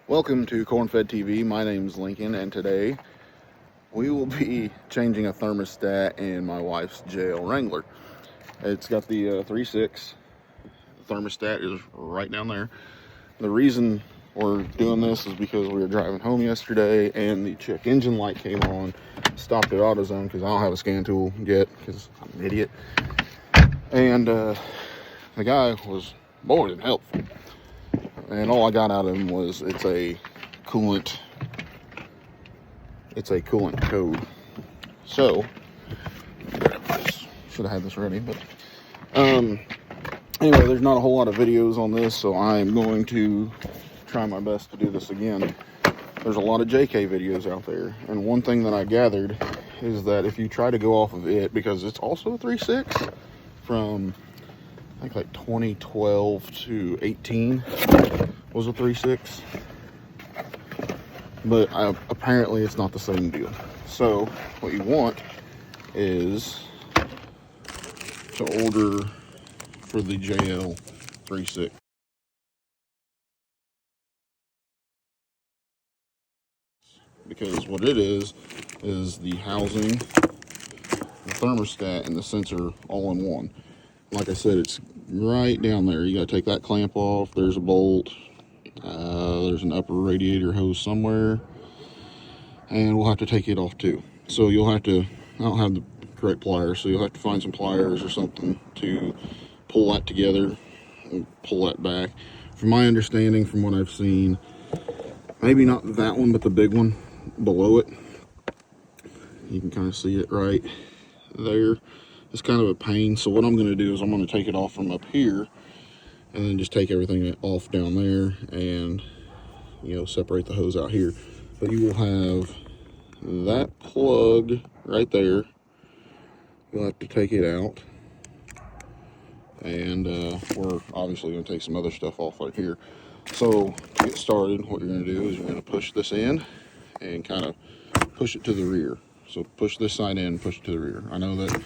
Welcome to Corn-Fed TV. My name's Lincoln, and today we will be changing a thermostat in my wife's JL Wrangler. It's got the 3.6. The thermostat is right down there. The reason we're doing this is because we were driving home yesterday and the check engine light came on. Stopped at AutoZone because I don't have a scan tool yet because I'm an idiot. And the guy was more than helpful. And all I got out of him was it's a coolant code. So should have had this ready, but anyway, there's not a whole lot of videos on this, so I'm going to try my best to do this again. There's a lot of JK videos out there, and one thing that I gathered is that if you try to go off of it, because it's also a 3.6 from I think like 2012 to 18 was a 3.6, but apparently it's not the same deal. So what you want is to order for the JL 3.6. Because what it is the housing, the thermostat, and the sensor all in one. Like I said, it's right down there. You got to take that clamp off. There's a bolt. There's an upper radiator hose somewhere, and we'll have to take it off too. So you'll have to, I don't have the correct pliers, so you'll have to find some pliers or something to pull that together and pull that back. From my understanding, from what I've seen, maybe not that one, but the big one below it, you can kind of see it right there. It's kind of a pain. So what I'm going to do is I'm going to take it off from up here and then just take everything off down there and, you know, separate the hose out here. But you will have that plug right there. You'll have to take it out, and we're obviously going to take some other stuff off right here. So to get started, what you're going to do is you're going to push this in and kind of push it to the rear. So push this side in, push it to the rear. I know that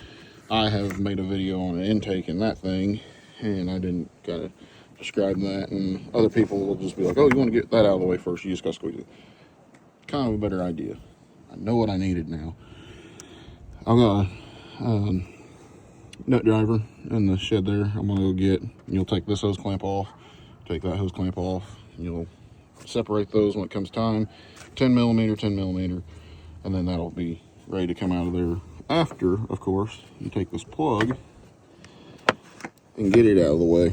I have made a video on an intake in that thing, and I didn't kind of describe that, and other people will just be like, oh, you want to get that out of the way first, you just got to squeeze it. Kind of a better idea. I know what I needed now. I've got a nut driver in the shed there. I'm going to go get, you'll take this hose clamp off, take that hose clamp off, you'll separate those when it comes time, 10 millimeter, and then that'll be ready to come out of there. After, of course, you take this plug and get it out of the way.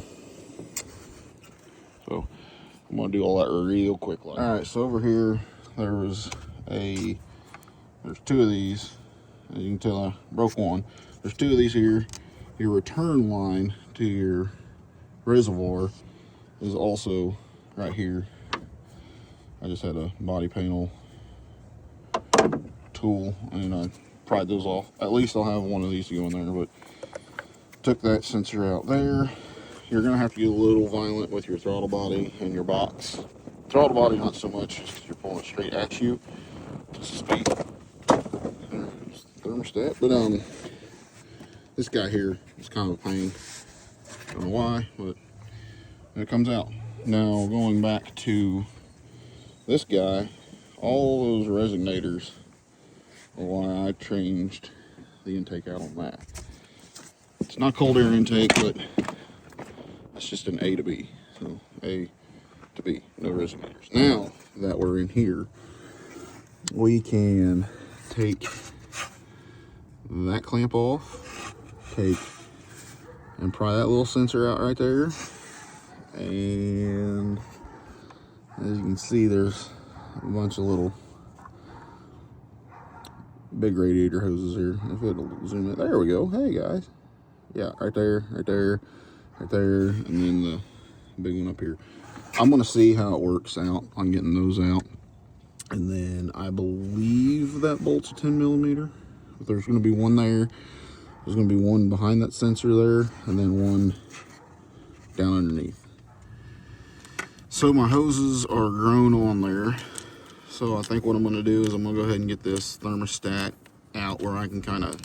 So I'm gonna do all that real quick. All right, so over here there's two of these. As you can tell, I broke one. There's two of these here. Your return line to your reservoir is also right here. I just had a body panel tool and I pried those off. At least I'll have one of these to go in there, but took that sensor out there. You're gonna have to get a little violent with your throttle body and your box. Throttle body not so much, just because you're pulling it straight at you to speed. There's the thermostat, but this guy here is kind of a pain. Don't know why, but it comes out. Now going back to this guy, all those resonators are why I changed the intake out on that. It's not cold air intake, but it's just an A to B. So A to B, no resonators. Now that we're in here, we can take that clamp off, and pry that little sensor out right there. And as you can see, there's a bunch of little big radiator hoses here. If it'll zoom in, there we go. Hey guys, yeah, right there, and then the big one up here. I'm gonna see how it works out on getting those out, and then I believe that bolt's a 10 millimeter. But there's gonna be one there. There's gonna be one behind that sensor there, and then one down underneath. So my hoses are grown on there. So I think what I'm going to do is I'm going to go ahead and get this thermostat out where I can kind of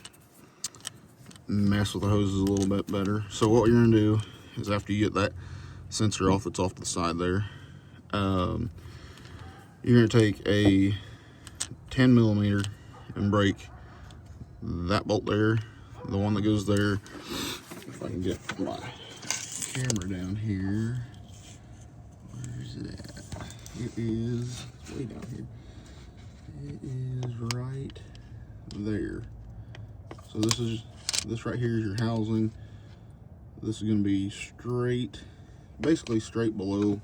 mess with the hoses a little bit better. So what you're going to do is after you get that sensor off, it's off to the side there, You're going to take a 10 millimeter and break that bolt there, the one that goes there. If I can get my camera down here, where's it at? It is way down here. It is right there. So this right here is your housing. This is going to be straight, basically straight below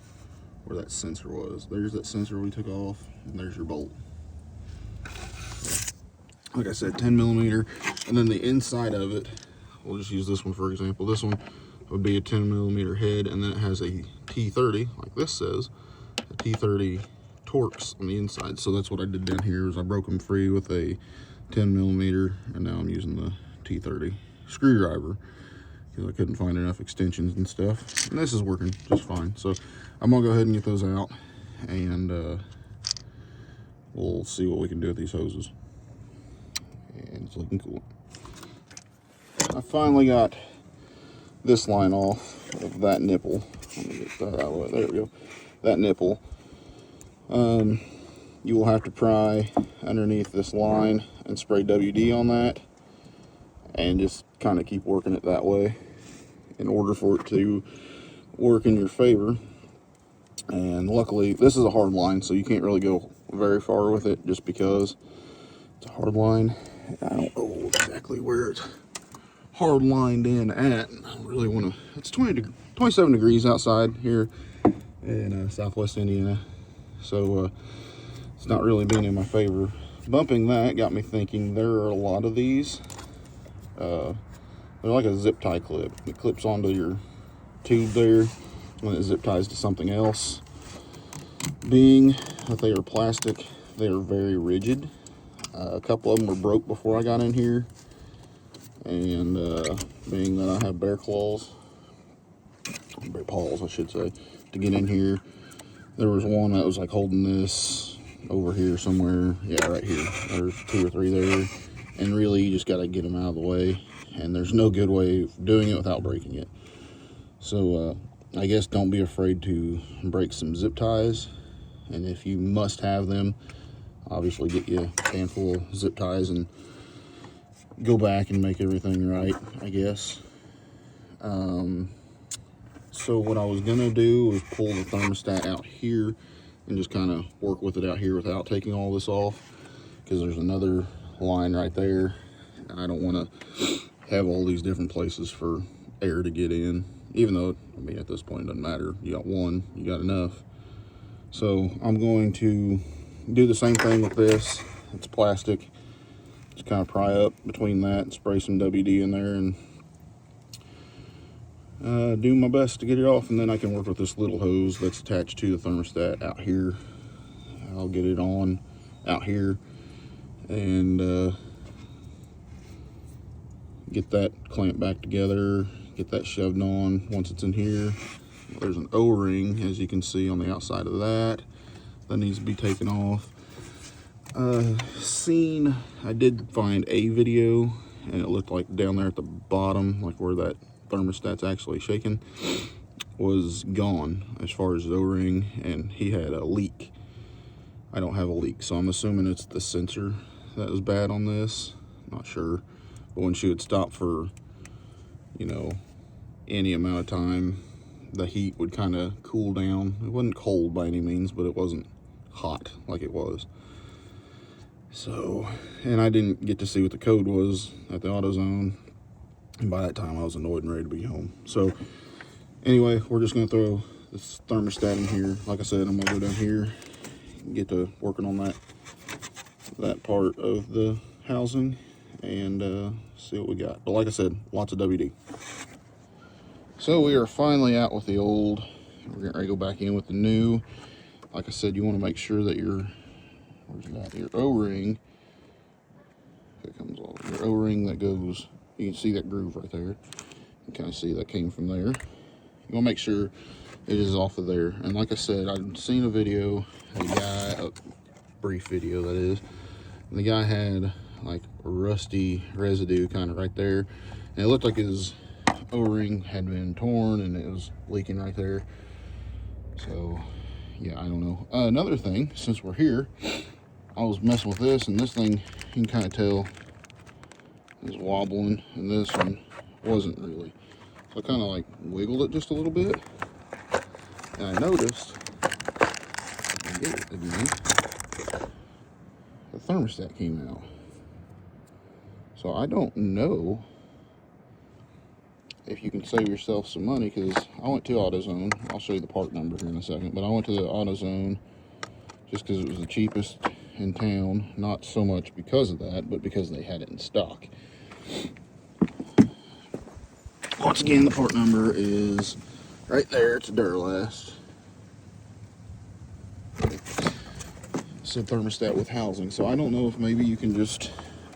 where that sensor was. There's that sensor we took off, and there's your bolt. Like I said, 10 millimeter, and then the inside of it, we'll just use this one for example. This one would be a 10 millimeter head, and then it has a T30, like this says, a T30 Torx on the inside. So that's what I did down here, is I broke them free with a 10 millimeter, and now I'm using the T30 screwdriver because I couldn't find enough extensions and stuff. And this is working just fine. So I'm gonna go ahead and get those out, and we'll see what we can do with these hoses. And it's looking cool. I finally got this line off of that nipple. Let me get that out of the way. There we go. That nipple. You will have to pry underneath this line and spray WD on that, and just kind of keep working it that way in order for it to work in your favor. And luckily, this is a hard line, so you can't really go very far with it just because it's a hard line. I don't know exactly where it's hard lined in at. I don't really want to. It's 27 degrees outside here in southwest Indiana, so it's not really being in my favor. Bumping that got me thinking there are a lot of these. They're like a zip tie clip. It clips onto your tube there, and it zip ties to something else. Being that they are plastic, they are very rigid. A couple of them were broke before I got in here, and being that I have bear paws, I should say, to get in here, there was one that was like holding this over here somewhere. Yeah, right here. There's 2 or 3 there, and really you just got to get them out of the way, and there's no good way of doing it without breaking it. So I guess don't be afraid to break some zip ties, and if you must have them, obviously get you a handful of zip ties and go back and make everything right, I guess. So what I was gonna do was pull the thermostat out here and just kind of work with it out here without taking all this off, because there's another line right there, and I don't want to have all these different places for air to get in, even though, I mean, at this point it doesn't matter. You got one, you got enough. So I'm going to do the same thing with this. It's plastic. Just kind of pry up between that and spray some WD in there, and do my best to get it off, and then I can work with this little hose that's attached to the thermostat out here. I'll get it on out here and get that clamped back together, get that shoved on. Once it's in here, there's an O-ring, as you can see, on the outside of that needs to be taken off. I did find a video, and it looked like down there at the bottom, like where that thermostat's actually shaking, was gone as far as the O-ring, and he had a leak. I don't have a leak, so I'm assuming it's the sensor that was bad on this. Not sure, but when she would stop for, you know, any amount of time, the heat would kind of cool down. It wasn't cold by any means, but it wasn't hot like it was. So, and I didn't get to see what the code was at the AutoZone, and by that time I was annoyed and ready to be home. So anyway, we're just gonna throw this thermostat in here. Like I said, I'm gonna go down here and get to working on that part of the housing and see what we got. But like I said, lots of WD. So we are finally out with the old. We're getting ready to go back in with the new. Like I said, you want to make sure that your O-ring, if it comes off, your O-ring that goes, you can see that groove right there. You can kind of see that came from there. You want to make sure it is off of there. And like I said, I've seen a video, a brief video that is, and the guy had like rusty residue kind of right there, and it looked like his O-ring had been torn and it was leaking right there. So yeah, I don't know. Another thing, since we're here, I was messing with this, and this thing, you can kind of tell, is wobbling, and this one wasn't really. So I kind of like wiggled it just a little bit, and I noticed, I get it again, the thermostat came out. So I don't know if you can save yourself some money, because I went to AutoZone. I'll show you the part number here in a second, but I went to the AutoZone just because it was the cheapest in town. Not so much because of that, but because they had it in stock. Once again, the part number is right there. It's a Duralast. It's a thermostat with housing. So I don't know if maybe you can just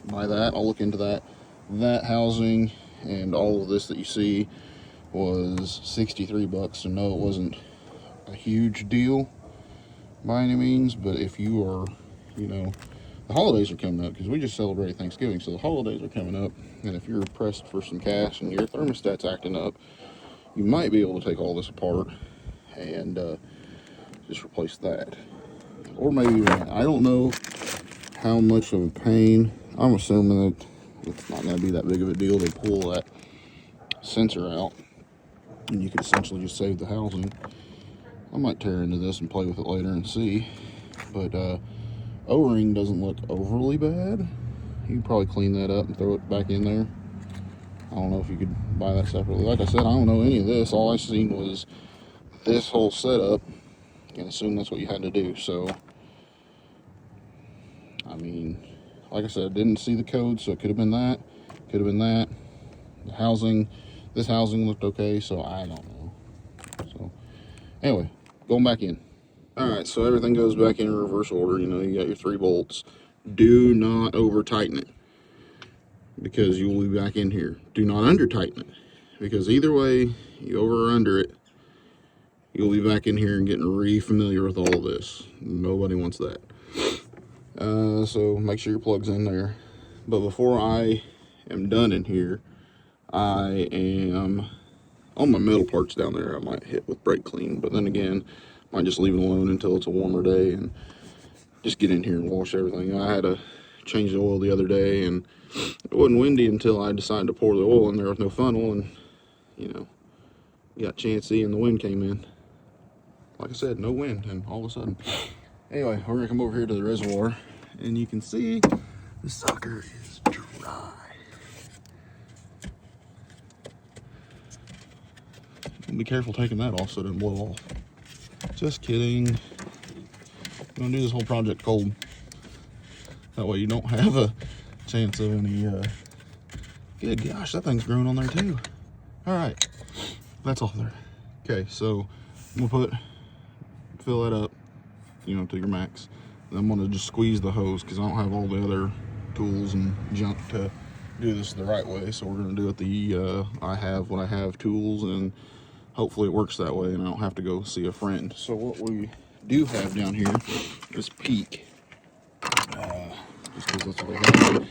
buy that. I'll look into that. That housing and all of this that you see was 63 bucks. So no, it wasn't a huge deal by any means, but if you are, you know, the holidays are coming up, because we just celebrated Thanksgiving, so the holidays are coming up, and if you're pressed for some cash and your thermostat's acting up, you might be able to take all this apart and just replace that. Or maybe, I don't know how much of a pain. I'm assuming that it's not going to be that big of a deal. They pull that sensor out, and you could essentially just save the housing. I might tear into this and play with it later and see. But O-ring doesn't look overly bad. You can probably clean that up and throw it back in there. I don't know if you could buy that separately. Like I said, I don't know any of this. All I seen was this whole setup, and assume that's what you had to do. So, I mean, like I said, I didn't see the code, so it could have been that. Could have been that. The housing, this housing looked okay, so I don't know. So, anyway, going back in. Alright, so everything goes back in reverse order. You know, you got your 3 bolts. Do not over tighten it, because you will be back in here. Do not under tighten it, because either way, you over or under it, you'll be back in here and getting re-familiar with all of this. Nobody wants that. So make sure your plug's in there. But before I am done in here, I am on my metal parts down there. I might hit with brake clean, but then again, might just leave it alone until it's a warmer day and just get in here and wash everything. I had to change the oil the other day, and it wasn't windy until I decided to pour the oil in there with no funnel, and you know, got chancy and the wind came in. Like I said, no wind, and all of a sudden. Anyway, we're gonna come over here to the reservoir, and you can see the sucker is dry. Be careful taking that off so it doesn't blow off. Just kidding. I'm gonna do this whole project cold. That way you don't have a chance of any, good gosh, that thing's growing on there too. Alright, that's all there. Okay, so I'm gonna fill that up, you know, to your max. And I'm gonna just squeeze the hose, because I don't have all the other tools and junk to do this the right way. So we're gonna do it the, I have what I have tools, and hopefully it works that way and I don't have to go see a friend. So what we do have down here is peak. Just because that's what they have.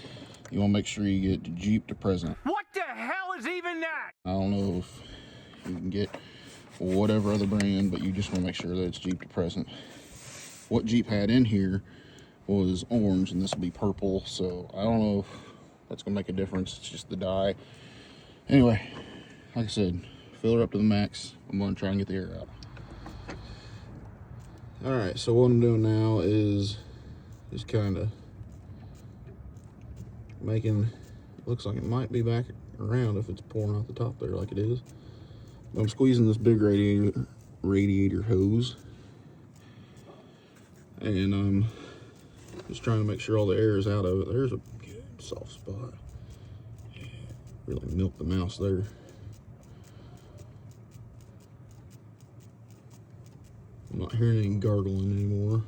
You want to make sure you get Jeep to present. What the hell is even that? I don't know if you can get whatever other brand, but you just want to make sure that it's Jeep to present. What Jeep had in here was orange, and this will be purple, so I don't know if that's going to make a difference. It's just the dye. Anyway, like I said, fill her up to the max. I'm going to try and get the air out. Alright, so what I'm doing now is just kind of making, looks like it might be back around if it's pouring out the top there like it is. But I'm squeezing this big radiator hose, and I'm just trying to make sure all the air is out of it. There's a good soft spot. Yeah, really milked the mouse there. I'm not hearing any gargling anymore.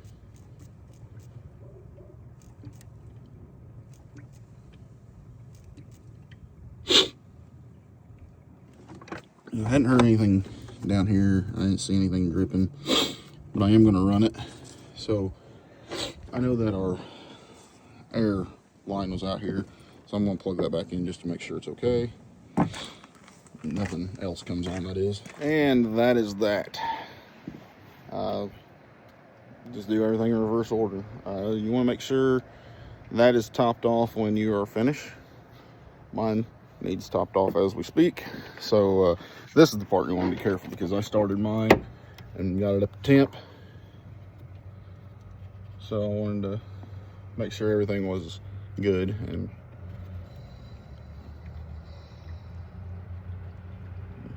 I hadn't heard anything down here. I didn't see anything dripping, but I am going to run it. So I know that our air line was out here, so I'm going to plug that back in just to make sure it's okay. Nothing else comes on, that is. And that is that. Just do everything in reverse order. You want to make sure that is topped off when you are finished. Mine needs topped off as we speak. So this is the part you want to be careful, because I started mine and got it up to temp. So I wanted to make sure everything was good. And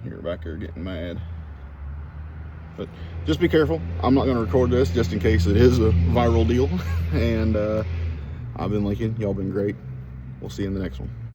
you're back there getting mad. But just be careful. I'm not going to record this just in case it is a viral deal. And I've been Lincoln. Y'all been great. We'll see you in the next one.